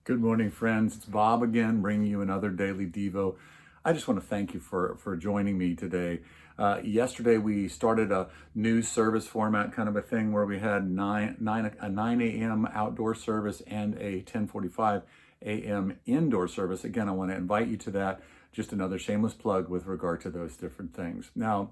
Good morning, friends. It's Bob again, bringing you another daily Devo. I just want to thank you for joining me today. Yesterday, we started a new service format, kind of a thing where we had a 9 a.m. outdoor service and a 10:45 a.m. indoor service. Again, I want to invite you to that. Just another shameless plug with regard to those different things. Now,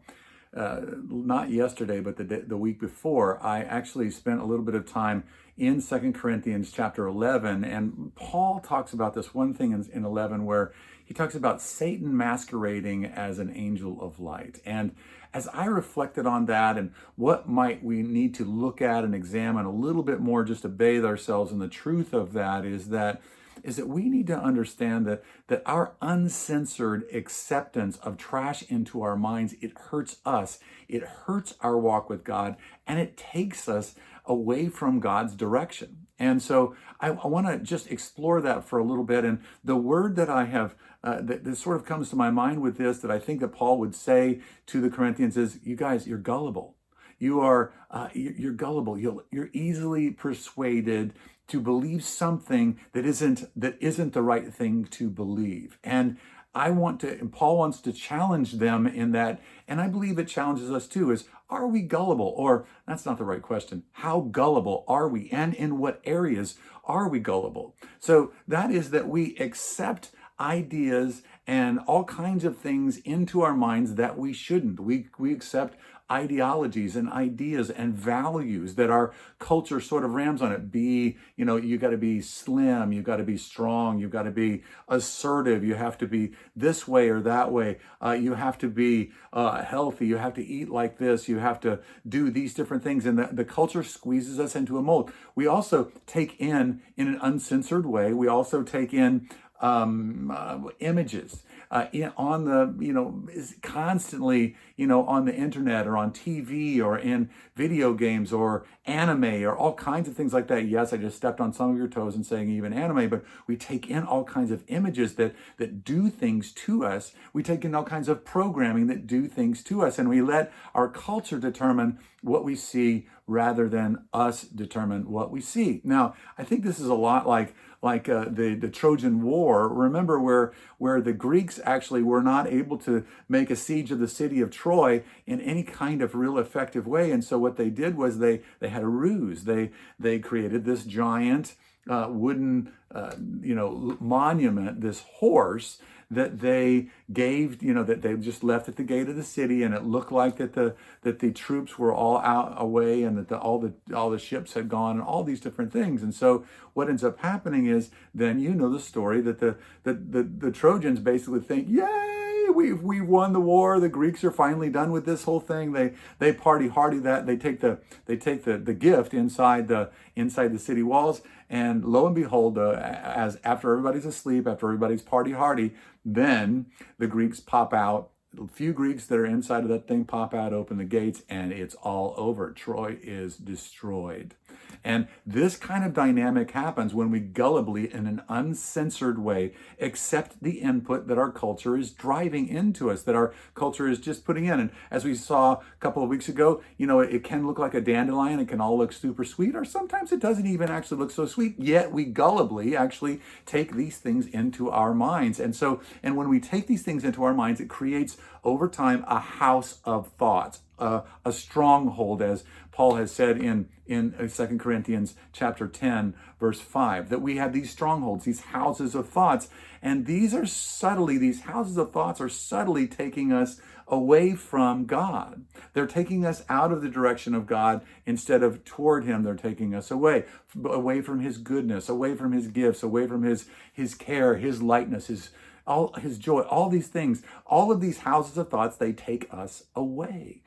not yesterday, but the week before, I actually spent a little bit of time in 2 Corinthians chapter 11. And Paul talks about this one thing in 11 where he talks about Satan masquerading as an angel of light. And as I reflected on that and what might we need to look at and examine a little bit more just to bathe ourselves in the truth of that is that we need to understand that our uncensored acceptance of trash into our minds, it hurts us, it hurts our walk with God, and it takes us away from God's direction. And so I want to just explore that for a little bit. And the word that I have that sort of comes to my mind with this, that I think that Paul would say to the Corinthians is, you guys, you're gullible. You're gullible. You're easily persuaded to believe something that isn't the right thing to believe. And Paul wants to challenge them in that, and I believe it challenges us too, is are we gullible? Or that's not the right question. How gullible are we? And in what areas are we gullible? So that is that we accept ideas and all kinds of things into our minds that we shouldn't. We accept ideologies and ideas and values that our culture sort of rams on it. You got to be slim, you got to be strong, you got to be assertive, you have to be this way or that way, you have to be healthy, you have to eat like this, you have to do these different things. And the culture squeezes us into a mold. We also take in an uncensored way, we also take in images on the, is constantly, on the internet or on TV or in video games or anime or all kinds of things like that. Yes, I just stepped on some of your toes in saying even anime, but we take in all kinds of images that do things to us. We take in all kinds of programming that do things to us, and we let our culture determine what we see rather than us determine what we see. Now, I think this is a lot like the Trojan War. Remember where the Greeks actually were not able to make a siege of the city of Troy in any kind of real effective way. And so what they did was they had a ruse. They created this giant wooden monument, this horse that they gave, that they just left at the gate of the city, and it looked like that the troops were all out away, and that all the ships had gone, and all these different things. And so what ends up happening is then the story that the Trojans basically think, yay, we won the war. The Greeks are finally done with this whole thing. They party hardy that they take the gift inside the city walls, and lo and behold, as after everybody's asleep, after everybody's party hardy, then the Greeks pop out. A few Greeks that are inside of that thing pop out, open the gates, and it's all over. Troy is destroyed. And this kind of dynamic happens when we gullibly, in an uncensored way, accept the input that our culture is driving into us, that our culture is just putting in. And as we saw a couple of weeks ago, it can look like a dandelion. It can all look super sweet, or sometimes it doesn't even actually look so sweet, yet we gullibly actually take these things into our minds. And when we take these things into our minds, it creates over time a house of thoughts, a stronghold, as Paul has said in 2 Corinthians chapter 10, verse 5, that we have these strongholds, these houses of thoughts, and these houses of thoughts are subtly taking us away from God. They're taking us out of the direction of God instead of toward Him. They're taking us away from His goodness, away from His gifts, away from His care, His lightness, His joy, all these things, all of these houses of thoughts, they take us away.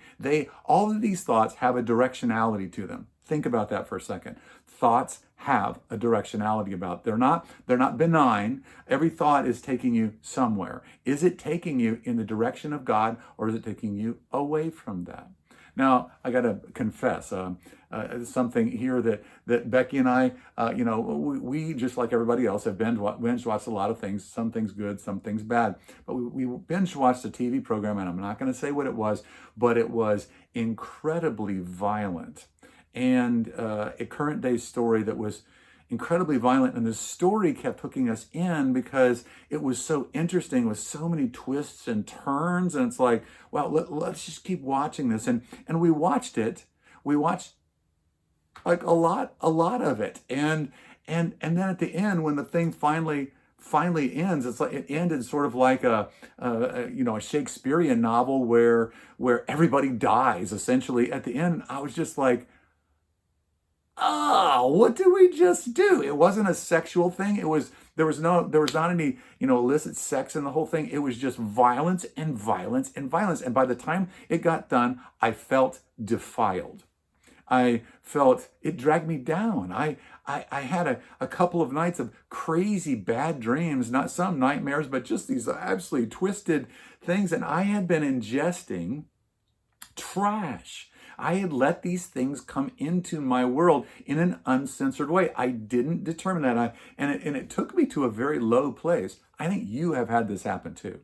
All of these thoughts have a directionality to them. Think about that for a second. Thoughts have a directionality about. They're not benign. Every thought is taking you somewhere. Is it taking you in the direction of God, or is it taking you away from that? Now, I got to confess something here that Becky and I, we just like everybody else have binge watched a lot of things. Some things good, some things bad. But we binge watched a TV program, and I'm not going to say what it was, but it was incredibly violent, and a current day story that was incredibly violent. And the story kept hooking us in because it was so interesting with so many twists and turns. And it's like, well, let's just keep watching this. And we watched it. We watched like a lot of it. And then at the end, when the thing finally ends, it's like it ended sort of like a Shakespearean novel where everybody dies essentially at the end. I was just like, oh, what did we just do? It wasn't a sexual thing. There was not any, illicit sex in the whole thing. It was just violence and violence and violence. And by the time it got done, I felt defiled. I felt it dragged me down. I had a couple of nights of crazy bad dreams, not some nightmares, but just these absolutely twisted things. And I had been ingesting trash. I had let these things come into my world in an uncensored way. I didn't determine that. And it took me to a very low place. I think you have had this happen too.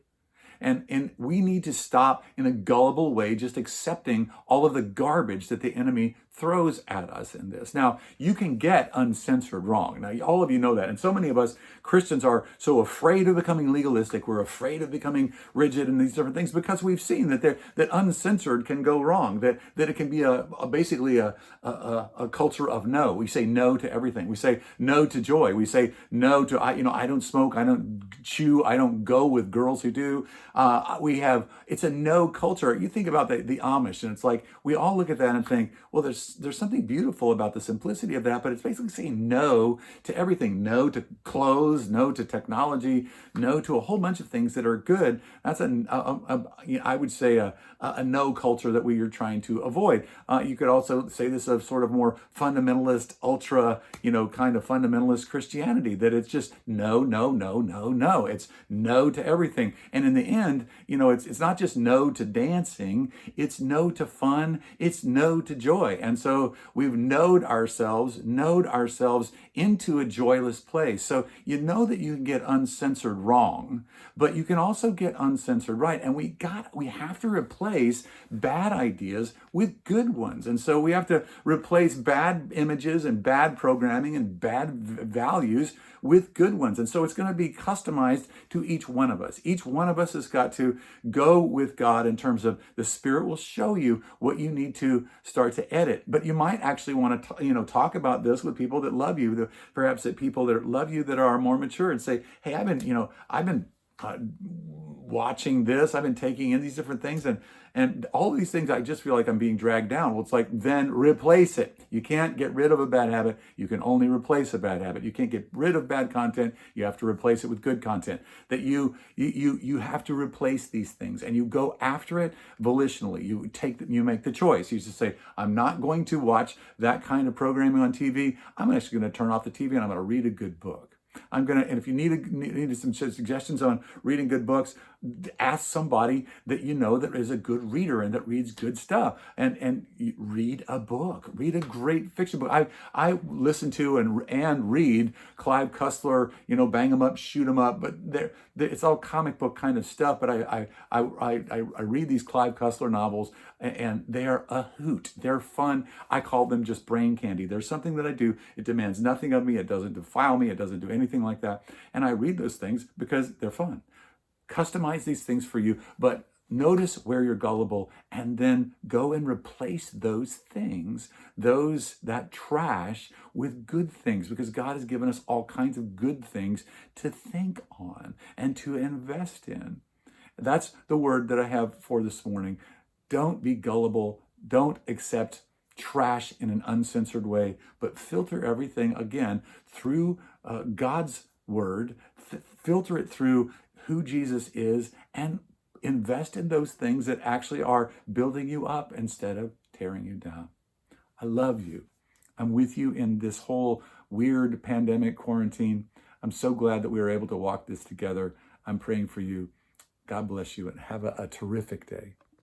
And we need to stop in a gullible way just accepting all of the garbage that the enemy throws at us in this. Now, you can get uncensored wrong. Now, all of you know that. And so many of us Christians are so afraid of becoming legalistic. We're afraid of becoming rigid and these different things because we've seen that uncensored can go wrong, that it can be basically a culture of no. We say no to everything. We say no to joy. We say no to, I don't smoke, I don't chew, I don't go with girls who do. It's a no culture. You think about the Amish, and it's like, we all look at that and think, well, there's something beautiful about the simplicity of that, but it's basically saying no to everything. No to clothes, no to technology, no to a whole bunch of things that are good. That's I would say a no culture that we are trying to avoid. You could also say this of sort of more fundamentalist, ultra, kind of fundamentalist Christianity, that it's just no, no, no, no, no. It's no to everything. And in the end, it's not just no to dancing, it's no to fun, it's no to joy. And so we've knowed ourselves into a joyless place. So you know that you can get uncensored wrong, but you can also get uncensored right. And we have to replace bad ideas with good ones. And so we have to replace bad images and bad programming and bad values with good ones. And so it's going to be customized to each one of us. Each one of us has got to go with God in terms of the Spirit will show you what you need to start to edit. But you might actually want to, talk about this with people that love you, perhaps that people that love you that are more mature, and say, hey, I've been watching this, I've been taking in these different things, and all these things, I just feel like I'm being dragged down. Well, it's like, then replace it. You can't get rid of a bad habit. You can only replace a bad habit. You can't get rid of bad content. You have to replace it with good content. That you have to replace these things, and you go after it volitionally. You make the choice. You just say, I'm not going to watch that kind of programming on TV. I'm actually going to turn off the TV and I'm going to read a good book. And if you needed some suggestions on reading good books, ask somebody that that is a good reader and that reads good stuff, and read a book. Read a great fiction book. I listen to and read Clive Cussler, bang 'em up, shoot 'em up, but it's all comic book kind of stuff. But I read these Clive Cussler novels, and they are a hoot. They're fun. I call them just brain candy. There's something that I do. It demands nothing of me. It doesn't defile me. It doesn't do anything like that. And I read those things because they're fun. Customize these things for you, but notice where you're gullible, and then go and replace those things, that trash, with good things, because God has given us all kinds of good things to think on and to invest in. That's the word that I have for this morning. Don't be gullible. Don't accept trash in an uncensored way, but filter everything again through God's word. Filter it through who Jesus is, and invest in those things that actually are building you up instead of tearing you down. I love you. I'm with you in this whole weird pandemic quarantine. I'm so glad that we were able to walk this together. I'm praying for you. God bless you, and have a terrific day.